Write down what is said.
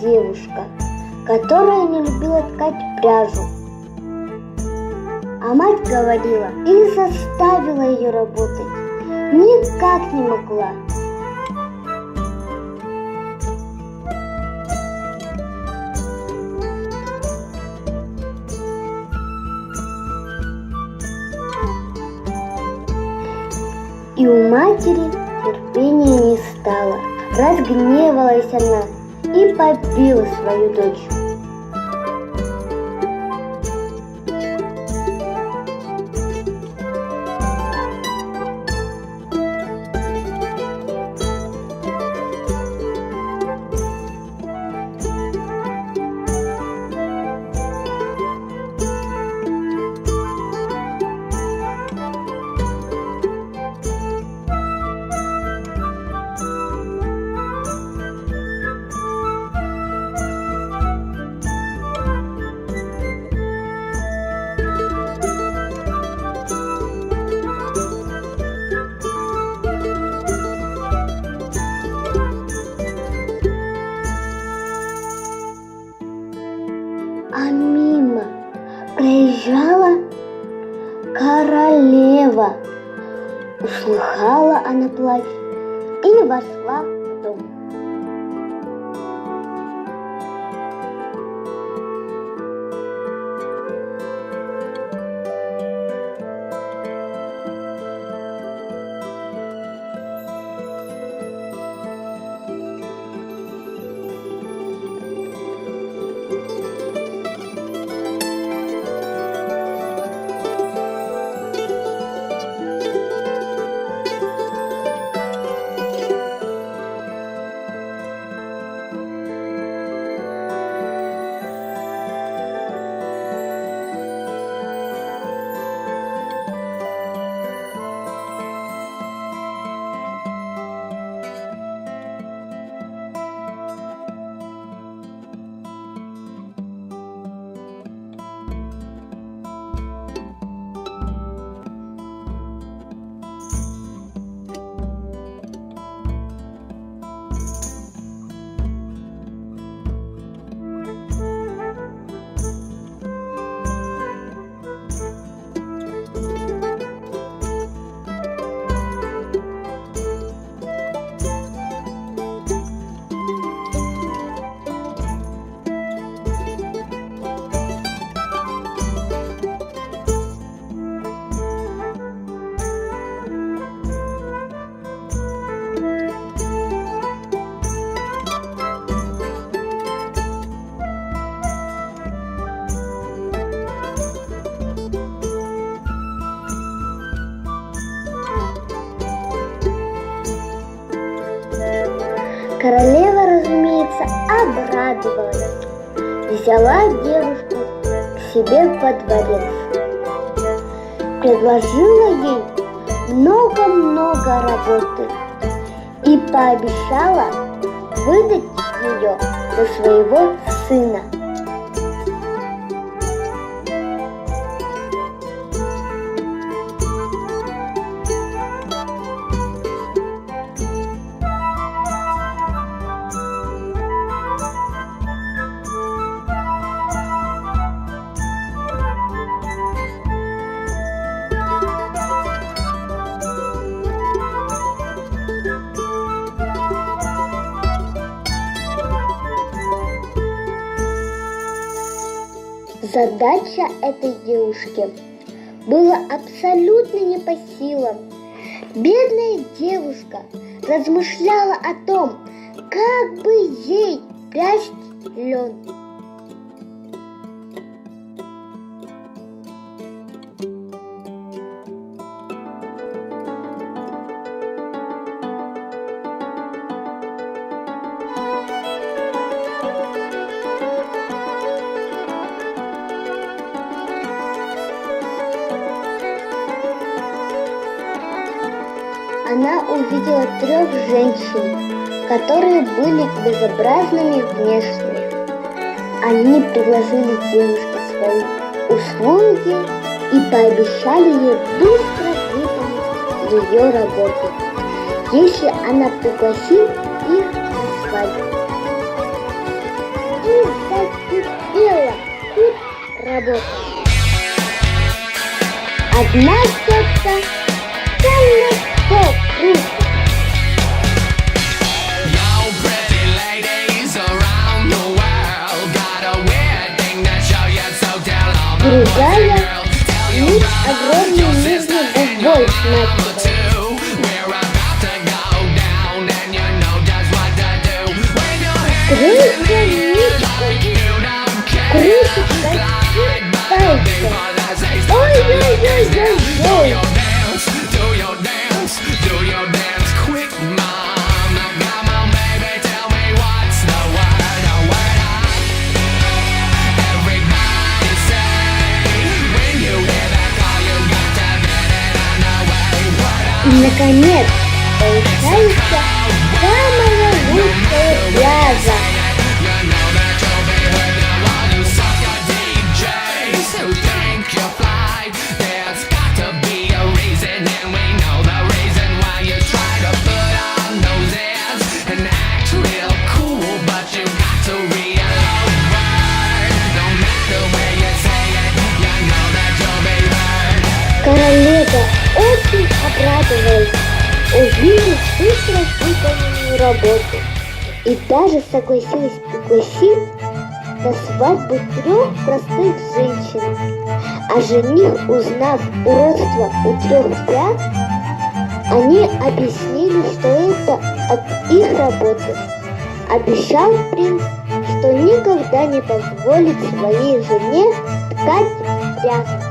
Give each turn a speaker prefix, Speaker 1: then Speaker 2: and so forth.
Speaker 1: девушка, которая не любила ткать пряжу. А мать говорила и заставила ее работать. Никак не могла. И у матери терпения не стало. Разгневалась она и побила свою дочь. А мимо проезжала королева. Услыхала она плач и вошла в дом. Королева, разумеется, обрадовалась, взяла девушку к себе во дворец, предложила ей много-много работы и пообещала выдать ее за своего сына. Задача этой девушки была абсолютно не по силам. Бедная девушка размышляла о том, как бы ей прясть лен. Она увидела 3 женщин, которые были безобразными внешне. Они предложили девушке свои услуги и пообещали ей быстро выполнить ее работу, если она пригласит их на свадьбу. закипела тут работа. Одна тетка целый стол крутит. Другая лишь огромный нижний губой смачивает. Третья нитка крышечка пальцем. Ой-ой-ой-ой-ой. И, наконец, получается самая лучшая фраза. Королева очень обрадовалась, увидев быстро выполненную работу, и даже согласилась пригласить на свадьбу 3 простых женщин. А жених, узнав уродство у 3 пят, они объяснили, что это от их работы. Обещал принц, что никогда не позволит своей жене ткать пряжу.